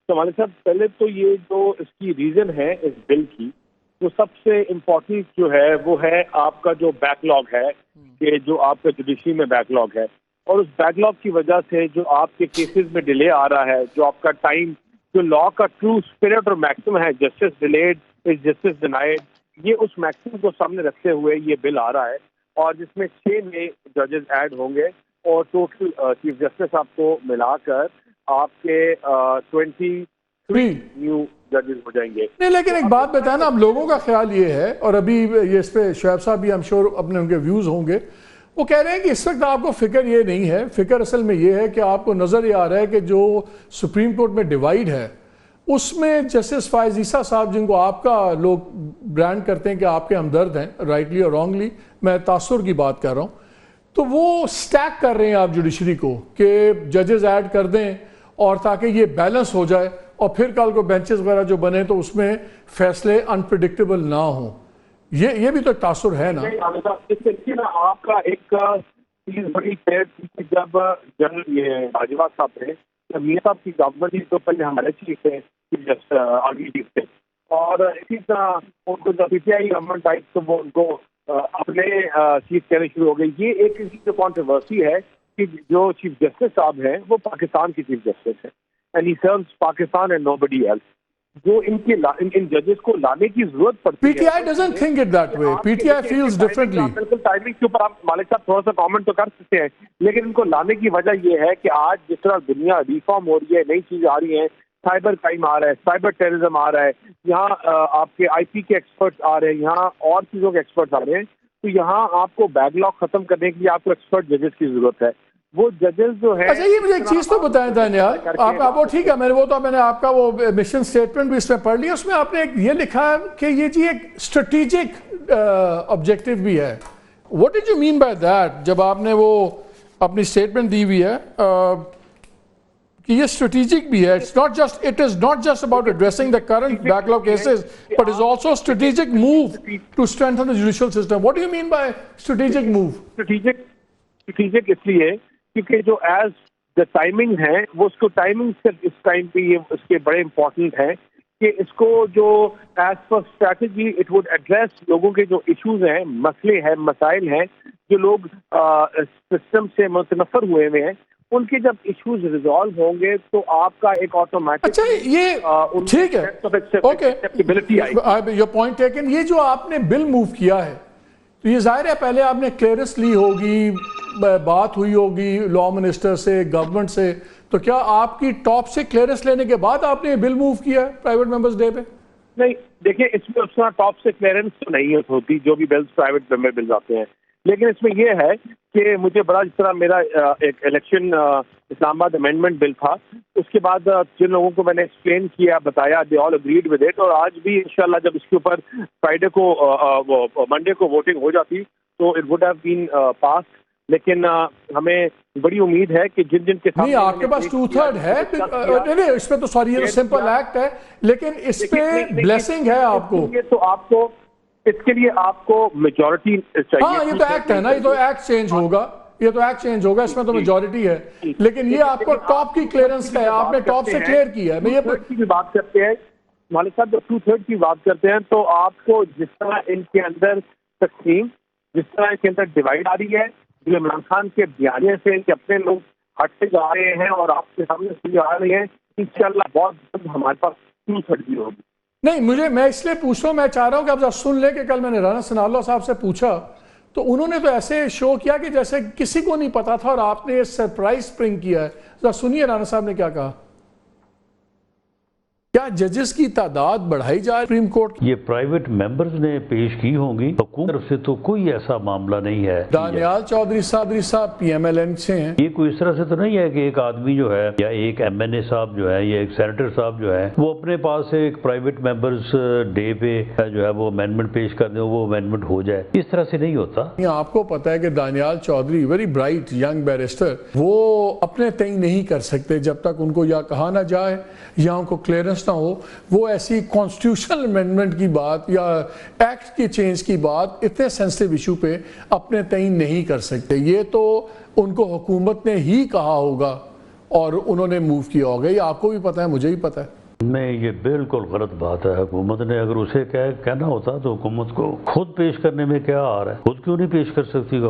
تو مالک صاحب پہلے تو یہ جو اس کی ریزن ہے اس بل کی، وہ سب سے امپورٹنٹ جو ہے وہ ہے آپ کا جو بیک لاگ ہے، کہ جو آپ کا جوڈیشری میں بیک لاگ ہے، اور اس بیک لاگ کی وجہ سے جو آپ کے کیسز میں ڈیلے آ رہا ہے، جو آپ کا ٹائم، جو لا کا ٹرو اسپرٹ اور میکسم ہے، justice delayed is justice denied, یہ اس میکسم کو سامنے رکھتے ہوئے یہ بل آ رہا ہے، اور جس میں 6 نئے ججز ایڈ ہوں گے، اور ٹوٹل چیف جسٹس آپ کو ملا کر آپ کے 23 نیو ججز ہو جائیں گے۔ نہیں لیکن ایک بات بتائیں نا، اب لوگوں کا خیال یہ ہے، اور ابھی یہ اس پہ شعیب صاحب بھی ہم شور اپنے ان کے ویوز ہوں گے، وہ کہہ رہے ہیں کہ اس وقت آپ کو فکر یہ نہیں ہے، فکر اصل میں یہ ہے کہ آپ کو نظر یہ آ رہا ہے کہ جو سپریم کورٹ میں ڈیوائیڈ ہے اس میں جسٹس فائز عیسیٰ صاحب، جن کو آپ کا لوگ برانڈ کرتے ہیں کہ آپ کے ہمدرد ہیں، رائٹلی اور رانگلی، میں تاثر کی بات کر رہا ہوں، تو وہ سٹیک کر رہے ہیں آپ جوڈیشری کو کہ ججز ایڈ کر دیں اور تاکہ یہ بیلنس ہو جائے، اور پھر کل کو بینچز وغیرہ جو بنے تو اس میں فیصلے انپریڈکٹیبل نہ ہوں۔ یہ بھی تو ایک تاثر ہے نا۔ اس سے نا آپ کا ایک چیز بڑی خیر تھی کہ جب جنرل یہ باجوہ صاحب تھے، جب میاں صاحب کی گورنمنٹ تھی تو پہلے ہمارے چیف تھے، آرمی چیف تھے، اور اسی طرح ان کو جب پی ٹی آئی گورنمنٹ آئی تو وہ ان کو اپنے چیف کہنے شروع ہو گئی۔ یہ ایک جو کانٹروورسی ہے کہ جو چیف جسٹس صاحب ہیں وہ پاکستان کی چیف جسٹس ہیں، and he serves Pakistan and nobody else. جو ان ججز کو لانے کی ضرورت پڑتی ہے، P T I doesn't think it that way. P T I feels differently. بالکل ٹائمنگ کے اوپر آپ مالک صاحب تھوڑا سا کامنٹ تو کر سکتے ہیں، لیکن ان کو لانے کی وجہ یہ ہے کہ آج جس طرح دنیا ریفارم ہو رہی ہے، نئی چیزیں آ رہی ہیں، سائبر کرائم آ رہا ہے، سائبر ٹیررزم آ رہا ہے، یہاں آپ کے آئی پی کے ایکسپرٹس آ رہے ہیں، یہاں اور چیزوں کے ایکسپرٹس آ رہے ہیں، تو یہاں آپ کو بیک لاگ ختم کرنے کے لیے آپ کو ایکسپرٹ ججز کی ضرورت ہے۔ وہ ججز جو ہے، اچھا یہ مجھے ایک چیز تو بتائیں دانیال، آپ وہ ٹھیک ہے، میں نے آپ کا وہ مشن سٹیٹمنٹ بھی اس میں پڑھ لیا، اس میں آپ نے یہ لکھا ہے کہ یہ جی ایک اسٹریٹجک آبجیکٹو بھی ہے۔ What did you mean by that? جب آپ نے وہ اپنی سٹیٹمنٹ دی ہوئی ہے کہ یہ اسٹریٹجک بھی ہے، it is not just about addressing the current backlog cases, but is also a strategic move to strengthen the judicial system. What do you mean by strategic move? Strategic اس لیے کیونکہ جو as the timing ہے، وہ اس کو timing سے اس time پہ یہ اس کے بڑے امپورٹنٹ ہیں کہ اس کو جو as per strategy it would address لوگوں کے جو ایشوز ہیں، مسئلے ہیں، مسائل ہیں، جو لوگ سسٹم سے متنفر ہوئے ہوئے ہیں، ان کے جب ایشوز ریزالو ہوں گے تو آپ کا ایک آٹومیٹک، اچھا یہ ٹھیک ہے، اوکے، یور پوائنٹ ٹیکن۔ یہ جو آپ نے بل موو کیا ہے تو یہ ظاہر ہے پہلے آپ نے کلیئرنس لی ہوگی، بات ہوئی ہوگی لا منسٹر سے، گورنمنٹ سے، تو کیا آپ کی ٹاپ سے کلیئرنس لینے کے بعد آپ نے بل موو کیا ہے پرائیویٹ ممبرز ڈے پہ؟ نہیں دیکھیں، اس میں اس طرح ٹاپ سے کلیئرنس تو نہیں ہوتی جو بھی بلز پرائیویٹ ممبر بلز آتے ہیں، لیکن اس میں یہ ہے کہ مجھے بڑا، جس طرح میرا ایک الیکشن اسلام آباد امینڈمنٹ بل تھا، اس کے بعد جن لوگوں کو میں نے ایکسپلین کیا، بتایا، دے آل اگریڈ ود اٹ، اور آج بھی انشاءاللہ جب اس کے اوپر فرائیڈے کو منڈے کو ووٹنگ ہو جاتی تو اٹ وڈ ہیو بین پاس، لیکن ہمیں بڑی امید ہے کہ جن کے سامنے، نہیں آپ کے پاس 2/3 ہے، نہیں اس پہ تو سوری یہ تو سمپل ایکٹ ہے، لیکن اس پہ بلیسنگ ہے آپ کو، تو آپ کو اس کے لیے آپ کو میجورٹی چاہیے۔ ہاں یہ تو ایکٹ ہے نا، یہ تو ایکٹ چینج ہوگا، اس میں تو میجورٹی ہے، لیکن یہ آپ کو ٹاپ کی کلیئرنس ہے، آپ نے ٹاپ سے کلیئر کیا ہے۔ 2/3 کی بھی بات کرتے ہیں مالک صاحب، جب 2/3 کی بات کرتے ہیں تو آپ کو جس طرح ان کے اندر تقسیم، جس طرح ان کے اندر ڈیوائڈ آ رہی ہے، جو عمران خان کے بیانیے سے ان کے اپنے لوگ ہٹتے جا رہے ہیں اور آپ کے سامنے سے آ رہے ہیں، انشاءاللہ بہت جلد ہمارے پاس 2/3 بھی ہوگی۔ نہیں میں اس لیے پوچھ رہا ہوں، میں چاہ رہا ہوں کہ آپ سن لیں کہ کل میں نے رانا ثناء اللہ صاحب سے پوچھا تو انہوں نے تو ایسے شو کیا کہ جیسے کسی کو نہیں پتا تھا، اور آپ نے یہ سرپرائز سپرنگ کیا ہے۔ ذرا سنیے رانا صاحب نے کیا کہا۔ کیا ججز کی تعداد بڑھائی جائے سپریم کورٹ؟ یہ پرائیویٹ ممبرز نے پیش کی ہوں گی، حکومت طرف سے تو کوئی ایسا معاملہ نہیں ہے۔ دانیال چودھری صاحب پی ایم ایل این سے ہیں، یہ کوئی اس طرح سے تو نہیں ہے کہ ایک آدمی جو ہے یا ایک ایم این اے صاحب جو ہے یا ایک سینیٹر صاحب جو ہے وہ اپنے پاس سے ایک پرائیویٹ ممبرز ڈے پہ جو ہے وہ امینڈمنٹ پیش کر دیں، وہ امینڈمنٹ ہو جائے، اس طرح سے نہیں ہوتا۔ آپ کو پتا ہے کہ Daniyal Chaudhry very bright young barrister, وہ اپنے تعین نہیں کر سکتے جب تک ان کو یا کہا نہ جائے یا ان کو کلیئرنس نہ ہو، وہ ایسی کانسٹیٹیوشنل امینڈمنٹ کی بات یا ایکٹ کی چینج کی بات اتنے سینسٹیو ایشو پہ اپنے تعین نہیں کر سکتے۔ یہ تو ان کو حکومت نے ہی کہا ہوگا، اور انہوں نے موو کیا ہوگا. یہ آپ کو بھی پتہ ہے, مجھے بھی پتہ ہے. نہیں, یہ بالکل غلط بات ہے. حکومت نے اگر اسے کہنا ہوتا تو حکومت کو خود پیش کرنے میں کیا آ رہا ہے, خود کیوں نہیں پیش کر سکتی؟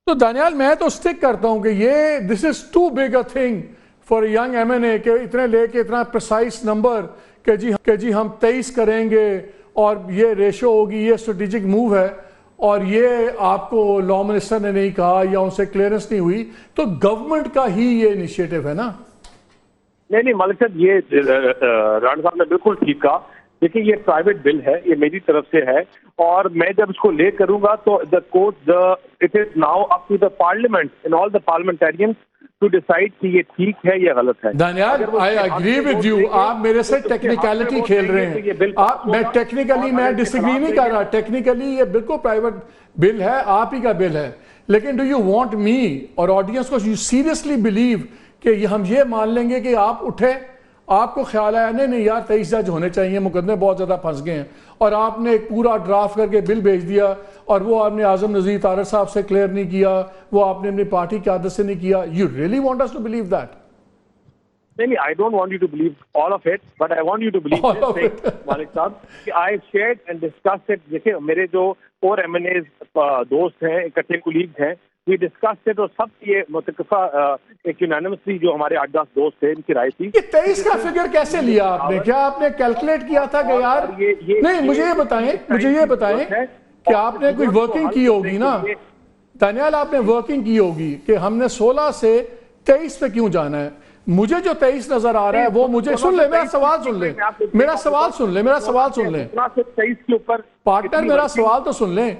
تو دانیال, میں تو اسٹک کرتا ہوں کہ یہ this is too big a thing for a young M N A کہ اتنے لے کے اتنا پریسائز نمبر کہ جی ہم 23 کریں گے اور یہ ریشو ہوگی, یہ اسٹریٹجک موو ہے, اور یہ آپ کو لا منسٹر نے نہیں کہا یا ان سے کلیئرنس نہیں ہوئی, تو گورنمنٹ کا ہی یہ انیشیٹو ہے نا. نہیں ملک صاحب, یہ رانا صاحب نے بالکل ٹھیک کہا. دیکھیں, یہ پرائیویٹ بل ہے, یہ میری طرف سے ہے, اور میں جب اس کو لے کروں گا تو it is now up to the parliament and all the parliamentarians to decide کہ یہ ٹھیک ہے یا غلط ہے. Daniyal, I agree with you. آپ میرے سے ٹیکنیکلٹی کھیل رہے ہیں. میں ٹیکنیکلی میں ڈس ایگری نہیں کر رہا. ٹیکنیکلی یہ بالکل پرائیویٹ بل ہے, آپ ہی کا بل ہے. لیکن ڈو یو وانٹ می اور آڈینس کو یو سیریسلی بلیو کہ ہم یہ مان لیں گے کہ آپ اٹھے, آپ کو خیال آیا نہیں یار 23 جج ہونے چاہیے, مقدمے بہت زیادہ پھنس گئے ہیں, اور آپ نے ایک پورا ڈرافٹ کر کے بل بھیج دیا, اور وہ آپ نے اعظم نذیر طارق صاحب سے کلیئر نہیں کیا, وہ آپ نے اپنی پارٹی کی عادت سے نہیں کیا. You really want us to believe that? نہیں, I don't want you to believe all of it, but I want you to believe this thing, مالک صاحب, کہ I shared and discussed it. دیکھیں, میرے جو اور ایم این ایز دوست ہیں, اکٹھے کولیگز ہیں, we discussed it, اور سب یہ متفقہ ایک یونانیمسلی جو ہمارے 8-10 دوست تھے ان کی رائے تھی. یہ 23 کا فگر کیسے لیا آپ نے؟ کیا آپ نے کیلکولیٹ کیا تھا کہ یار نہیں, مجھے یہ بتائیں کہ آپ نے کوئی ورکنگ کی ہوگی نا دانیال, آپ نے ورکنگ کی ہوگی کہ ہم نے 16 سے 23 پہ کیوں جانا ہے. مجھے جو 23 نظر آ رہا ہے وہ مجھے سن لیں, میرا سوال سن لیں, میرا سوال سن لیں پارٹنر, میرا سوال تو سن لیں.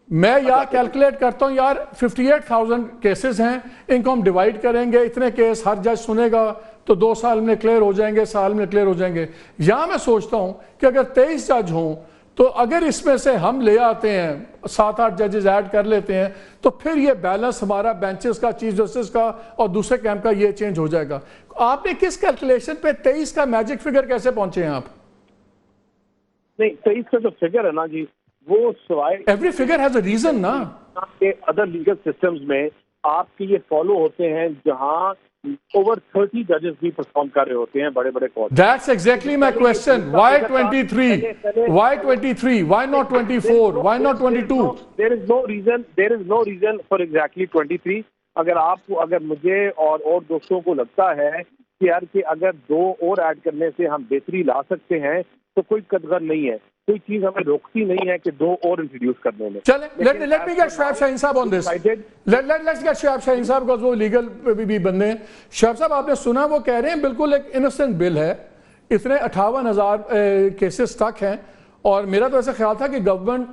میں یار کیلکولیٹ کرتا ہوں یار 58,000 کیسز ہیں, ان کو ہم ڈیوائیڈ کریں گے, اتنے کیس ہر جج سنے گا تو 2 سال میں کلیئر ہو جائیں گے, سال میں کلیئر ہو جائیں گے. یہاں میں سوچتا ہوں کہ اگر 23 جج ہوں تو اگر اس میں سے ہم لے آتے ہیں 7-8 ججز ایڈ کر لیتے ہیں تو پھر یہ بیلنس ہمارا بینچز کا, چیف جسٹس کا اور دوسرے کیمپ کا یہ چینج ہو جائے گا. آپ نے کس کیلکولیشن پہ 23 کا میجک فگر کیسے پہنچے ہیں آپ؟ نہیں, 23 کا جو فگر ہے نا جی, وہ سوائے every figure has a reason نا. ادر لیگل سسٹمز میں آپ کے یہ فالو ہوتے ہیں جہاں over 30 ججز بھی پرفارم کر رہے ہوتے ہیں بڑے بڑے court. That's exactly my question. Why 23? Why 23? Why not 24? Why not 22? There is no reason for exactly 23. اگر مجھے اور دوستوں کو لگتا ہے کہ یار کہ اگر 2 اور ایڈ کرنے سے ہم بہتری لا سکتے ہیں تو کوئی قدغن نہیں ہے, کوئی چیز ہمیں روکتی نہیں ہے کہ 2 اور انٹروڈیوس کرنے میں. چلیں, let me get شعیب شاہین صاحب on this. Let's get Shoaib شاہین صاحب because وہ لیگل بھی بندے ہیں. شعیب صاحب, آپ نے سنا وہ کہہ رہے ہیں بالکل ایک انوسنٹ بل ہے, اتنے 58,000 کیسز تک ہیں, اور میرا تو ایسا خیال تھا کہ گورنمنٹ